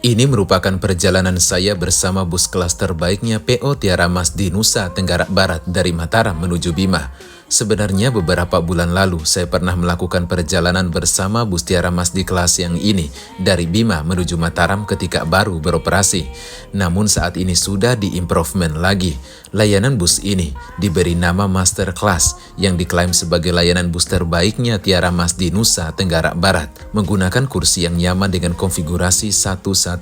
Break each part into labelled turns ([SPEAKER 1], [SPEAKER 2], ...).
[SPEAKER 1] Ini merupakan perjalanan saya bersama bus kelas terbaiknya PO Tiara Mas di Nusa Tenggara Barat dari Mataram menuju Bima. Sebenarnya beberapa bulan lalu saya pernah melakukan perjalanan bersama bus Tiara Mas di kelas yang ini dari Bima menuju Mataram ketika baru beroperasi. Namun saat ini sudah di-improvement lagi. Layanan bus ini diberi nama Master Class yang diklaim sebagai layanan bus terbaiknya Tiara Mas di Nusa Tenggara Barat. Menggunakan kursi yang nyaman dengan konfigurasi 111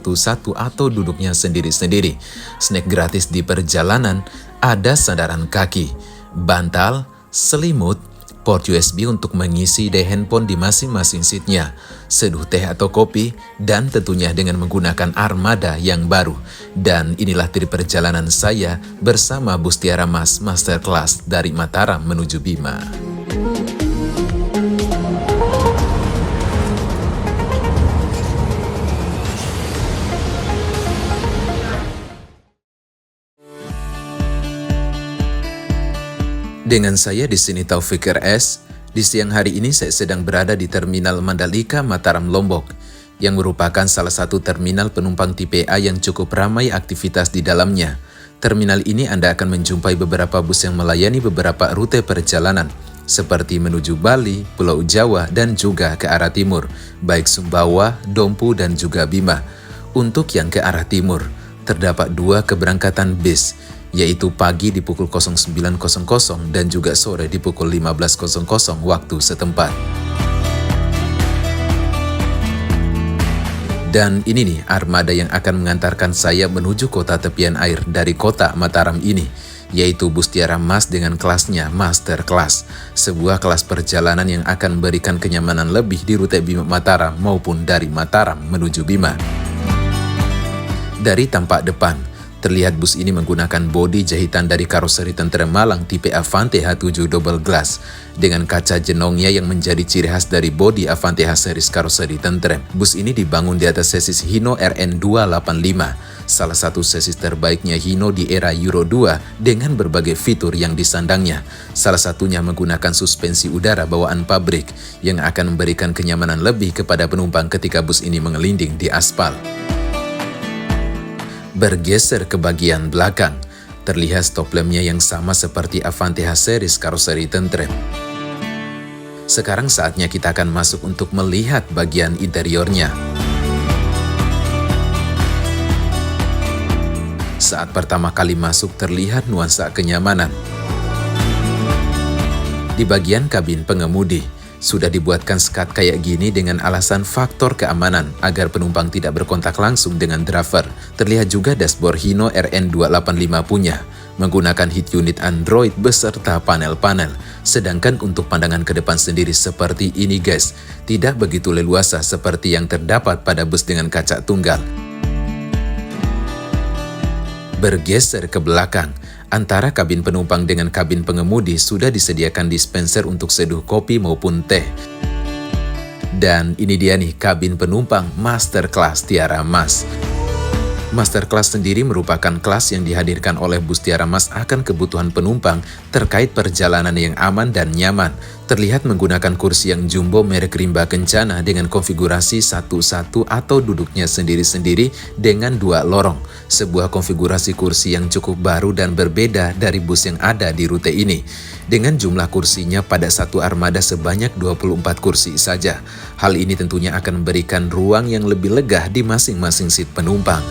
[SPEAKER 1] atau duduknya sendiri-sendiri. Snack gratis di perjalanan, ada sandaran kaki, bantal, selimut, port USB untuk mengisi daya handphone di masing-masing seatnya, seduh teh atau kopi, dan tentunya dengan menggunakan armada yang baru. Dan inilah trip perjalanan saya bersama bus Tiara Mas Master Class dari Mataram menuju Bima. Dengan saya di sini Taufik RS, di siang hari ini saya sedang berada di Terminal Mandalika Mataram Lombok, yang merupakan salah satu terminal penumpang tipe A yang cukup ramai aktivitas di dalamnya. Terminal ini Anda akan menjumpai beberapa bus yang melayani beberapa rute perjalanan, seperti menuju Bali, Pulau Jawa, dan juga ke arah timur, baik Sumbawa, Dompu, dan juga Bima. Untuk yang ke arah timur, terdapat dua keberangkatan bis, yaitu pagi di pukul 09.00 dan juga sore di pukul 15.00 waktu setempat. Dan ini nih armada yang akan mengantarkan saya menuju kota tepian air dari kota Mataram ini, yaitu bus Tiara Mas dengan kelasnya Master Class, sebuah kelas perjalanan yang akan memberikan kenyamanan lebih di rute Bima Mataram maupun dari Mataram menuju Bima. Dari tampak depan, terlihat bus ini menggunakan bodi jahitan dari karoseri Tentrem Malang tipe Avante H7 Double Glass dengan kaca jenongnya yang menjadi ciri khas dari bodi Avante H series karoseri Tentrem. Bus ini dibangun di atas sesis Hino RN285, salah satu sesis terbaiknya Hino di era Euro 2 dengan berbagai fitur yang disandangnya. Salah satunya menggunakan suspensi udara bawaan pabrik yang akan memberikan kenyamanan lebih kepada penumpang ketika bus ini mengelinding di aspal. Bergeser ke bagian belakang, terlihat stop lampnya yang sama seperti Avante H series karoseri Tentrem. Sekarang saatnya kita akan masuk untuk melihat bagian interiornya. Saat pertama kali masuk terlihat nuansa kenyamanan. Di bagian kabin pengemudi, sudah dibuatkan sekat kayak gini dengan alasan faktor keamanan agar penumpang tidak berkontak langsung dengan driver. Terlihat juga dashboard Hino RN285 punya, menggunakan heat unit Android beserta panel-panel. Sedangkan untuk pandangan ke depan sendiri seperti ini guys, tidak begitu leluasa seperti yang terdapat pada bus dengan kaca tunggal. Bergeser ke belakang, antara kabin penumpang dengan kabin pengemudi sudah disediakan dispenser untuk seduh kopi maupun teh. Dan ini dia nih kabin penumpang Master Class Tiara Mas. Master Class sendiri merupakan kelas yang dihadirkan oleh bus Tiara Mas akan kebutuhan penumpang terkait perjalanan yang aman dan nyaman. Terlihat menggunakan kursi yang jumbo merek Rimba Kencana dengan konfigurasi 1-1 atau duduknya sendiri-sendiri dengan 2 lorong. Sebuah konfigurasi kursi yang cukup baru dan berbeda dari bus yang ada di rute ini. Dengan jumlah kursinya pada satu armada sebanyak 24 kursi saja. Hal ini tentunya akan memberikan ruang yang lebih lega di masing-masing seat penumpang.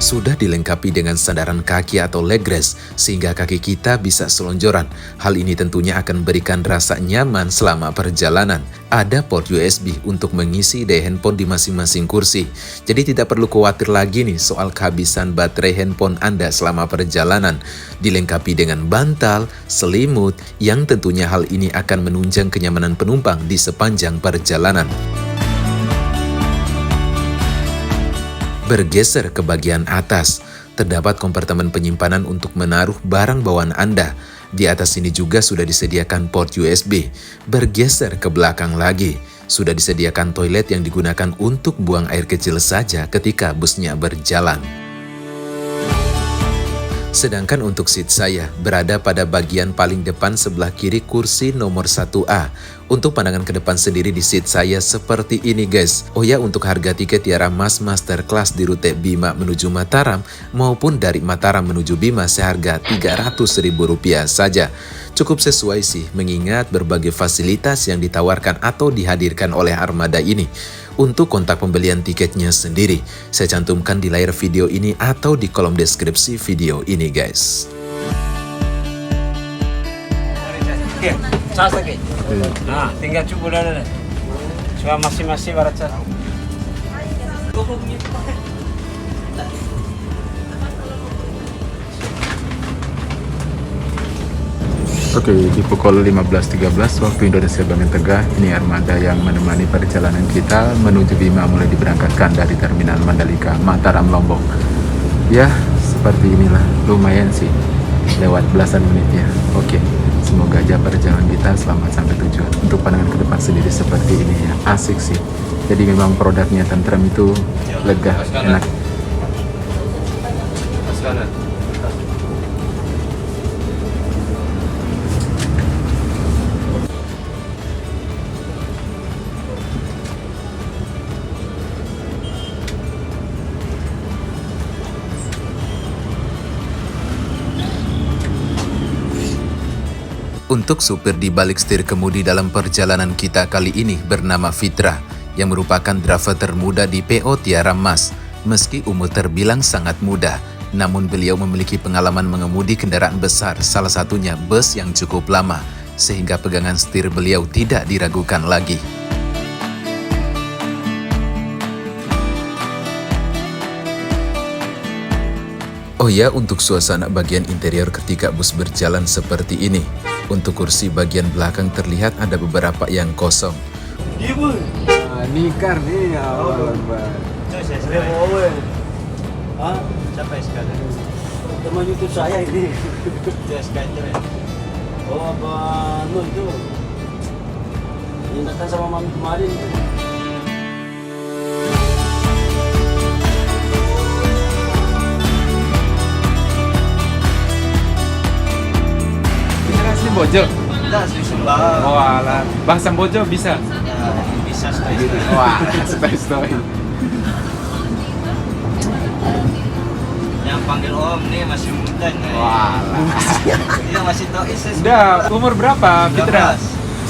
[SPEAKER 1] Sudah dilengkapi dengan sandaran kaki atau leg rest sehingga kaki kita bisa selonjoran. Hal ini tentunya akan memberikan rasa nyaman selama perjalanan. Ada port USB untuk mengisi daya handphone di masing-masing kursi. Jadi tidak perlu khawatir lagi nih soal kehabisan baterai handphone Anda selama perjalanan. Dilengkapi dengan bantal, selimut yang tentunya hal ini akan menunjang kenyamanan penumpang di sepanjang perjalanan. Bergeser ke bagian atas, terdapat kompartemen penyimpanan untuk menaruh barang bawaan Anda. Di atas sini juga sudah disediakan port USB. Bergeser ke belakang lagi, sudah disediakan toilet yang digunakan untuk buang air kecil saja ketika busnya berjalan. Sedangkan untuk seat saya berada pada bagian paling depan sebelah kiri kursi nomor 1A. Untuk pandangan ke depan sendiri di seat saya seperti ini guys. Oh ya, untuk harga tiket Tiara Mas Masterclass di rute Bima menuju Mataram maupun dari Mataram menuju Bima seharga Rp300.000 saja. Cukup sesuai sih mengingat berbagai fasilitas yang ditawarkan atau dihadirkan oleh armada ini. Untuk kontak pembelian tiketnya sendiri, saya cantumkan di layar video ini atau di kolom deskripsi video ini guys.
[SPEAKER 2] Nah, tinggal coba dah. Cuma masing-masing barat.
[SPEAKER 3] Oke, di pukul 15.13 waktu Indonesia bagian tengah, ini armada yang menemani perjalanan kita menuju Bima mulai diberangkatkan dari Terminal Mandalika, Mataram, Lombok. Ya, seperti inilah, lumayan sih, lewat belasan menitnya. Oke, semoga aja perjalanan kita selamat sampai tujuan. Untuk pandangan ke depan sendiri seperti ini ya, asik sih. Jadi memang produknya tentrem itu lega, enak.
[SPEAKER 1] Untuk supir di balik setir kemudi dalam perjalanan kita kali ini bernama Fitra, yang merupakan driver termuda di PO Tiara Mas. Meski umur terbilang sangat muda, namun beliau memiliki pengalaman mengemudi kendaraan besar, salah satunya bus yang cukup lama, sehingga pegangan setir beliau tidak diragukan lagi. Oh ya, untuk suasana bagian interior ketika bus berjalan seperti ini. Untuk kursi bagian belakang terlihat ada beberapa yang kosong.
[SPEAKER 3] Nikar nih,
[SPEAKER 2] Siapa sekali?
[SPEAKER 4] Teman YouTube saya ini. Oh, Abang Nur itu. Yang datang sama mami kemarin.
[SPEAKER 3] Asli Bojo.
[SPEAKER 2] Enggak, asli Sumba.
[SPEAKER 3] Oh alah, bahasa Bojo bisa.
[SPEAKER 2] Bisa sekali.
[SPEAKER 3] Wah, story.
[SPEAKER 2] Yang panggil Om nih masih muda nih.
[SPEAKER 3] Wah.
[SPEAKER 2] Dia masih tahu ISIS.
[SPEAKER 3] Udah umur berapa, Fitra?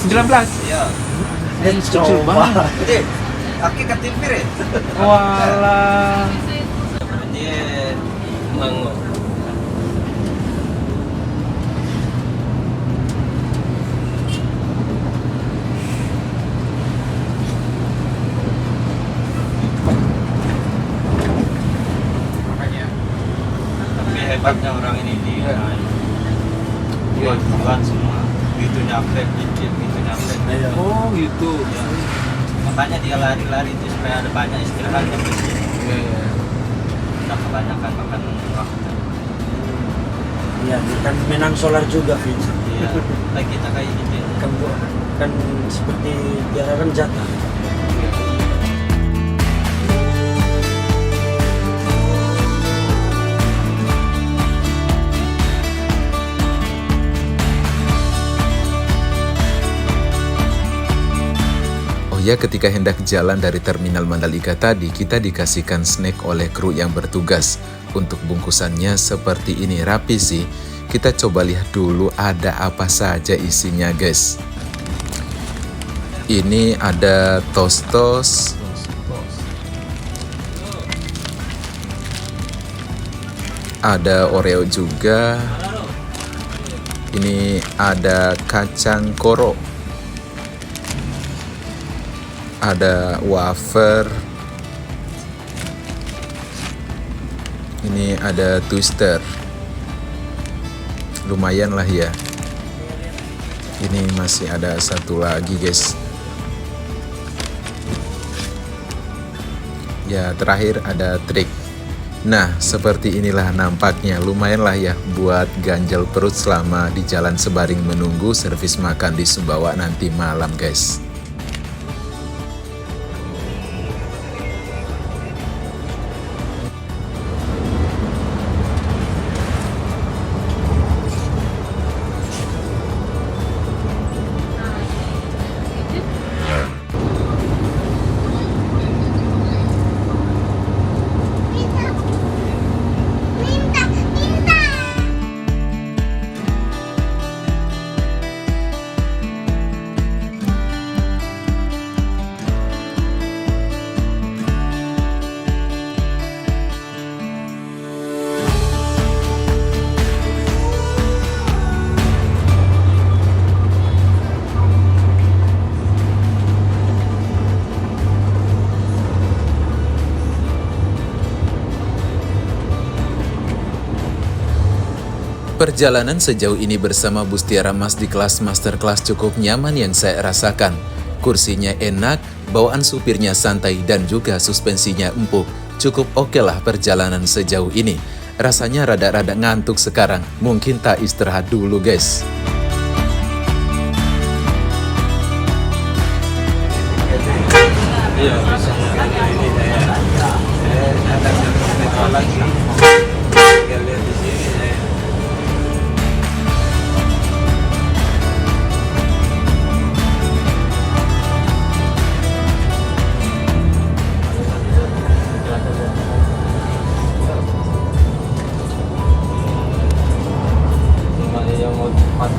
[SPEAKER 3] 19.
[SPEAKER 2] Iya.
[SPEAKER 4] Kecil banget.
[SPEAKER 2] Eh, aki ketimpir ya?
[SPEAKER 3] Walah.
[SPEAKER 2] Dia mengu. Hebatnya orang ini dia buat semua gitu nyampe dikit gitu nyampe
[SPEAKER 3] Oh gitu.
[SPEAKER 2] ya. Makanya dia lari-lari itu supaya ada banyak istirahatnya di sini. Kita kebanyakan makan waktu.
[SPEAKER 4] Iya, kan menang solar juga, Fit.
[SPEAKER 2] Iya, kayak kita kayak gitu.
[SPEAKER 4] Kan seperti diarahkan jatah.
[SPEAKER 1] Ya, ketika hendak jalan dari Terminal Mandalika tadi, kita dikasihkan snack oleh kru yang bertugas. Untuk bungkusannya seperti ini, rapi sih. Kita coba lihat dulu ada apa saja isinya guys. Ini ada tos-tos. Ada Oreo juga. Ini ada kacang koro. Ada wafer. Ini ada twister. Lumayan lah ya. Ini masih ada satu lagi guys. Ya, terakhir ada trik. Nah, seperti inilah nampaknya. Lumayan lah ya buat ganjal perut selama di jalan sebaring menunggu servis makan di Sumbawa nanti malam guys. Perjalanan sejauh ini bersama Bus Tiara Mas di kelas Masterclass cukup nyaman yang saya rasakan. Kursinya enak, bawaan supirnya santai dan juga suspensinya empuk. Cukup oke lah perjalanan sejauh ini. Rasanya rada-rada ngantuk sekarang, mungkin tak istirahat dulu guys.
[SPEAKER 4] Iya, bisa. Ini saya ada lagi. Lihat di sini saya. Cuma yang mau cepat.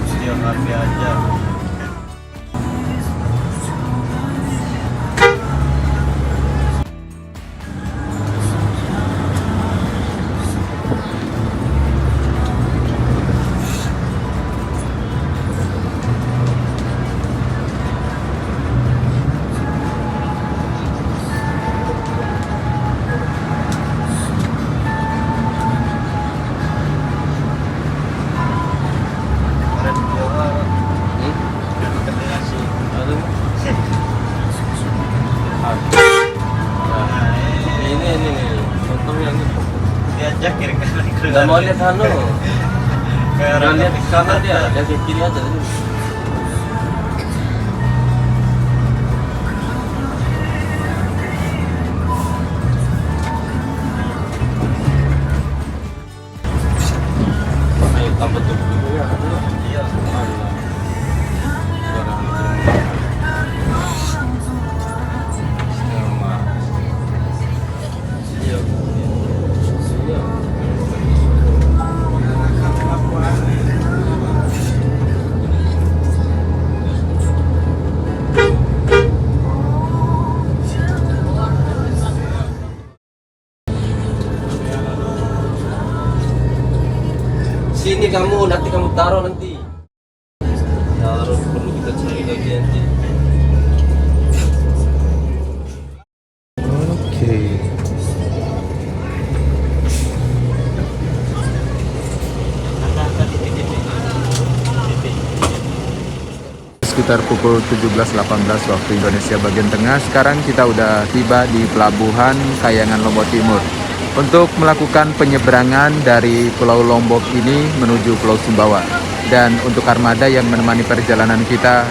[SPEAKER 2] Setiap hari aja.
[SPEAKER 4] Ini contohnya ini.
[SPEAKER 2] Diajak kira-kira.
[SPEAKER 4] Nggak mau lihat anu.
[SPEAKER 2] Kayak
[SPEAKER 4] Nggak lihat
[SPEAKER 2] orang
[SPEAKER 4] kamar dia, lihat ke kiri aja. Ayo tambah tuh dulu ya.
[SPEAKER 2] Iya.
[SPEAKER 4] Sini kamu, nanti kamu taruh nanti. Taruh, perlu kita cari lagi nanti.
[SPEAKER 3] Oke. Sekitar pukul 17.18 waktu Indonesia bagian tengah. Sekarang kita udah tiba di Pelabuhan Kayangan Lombok Timur untuk melakukan penyeberangan dari Pulau Lombok ini menuju Pulau Sumbawa. Dan untuk armada yang menemani perjalanan kita,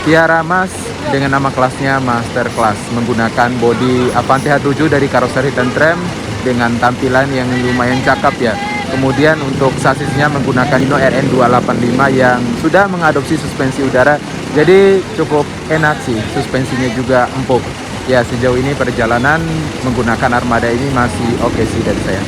[SPEAKER 3] Tiara Mas dengan nama kelasnya Masterclass, menggunakan bodi Avante H7 dari karoseri Tentrem dengan tampilan yang lumayan cakep ya. Kemudian untuk sasisnya menggunakan Hino RN285 yang sudah mengadopsi suspensi udara, jadi cukup enak sih, suspensinya juga empuk. Ya, sejauh ini perjalanan menggunakan armada ini masih oke sih dari saya.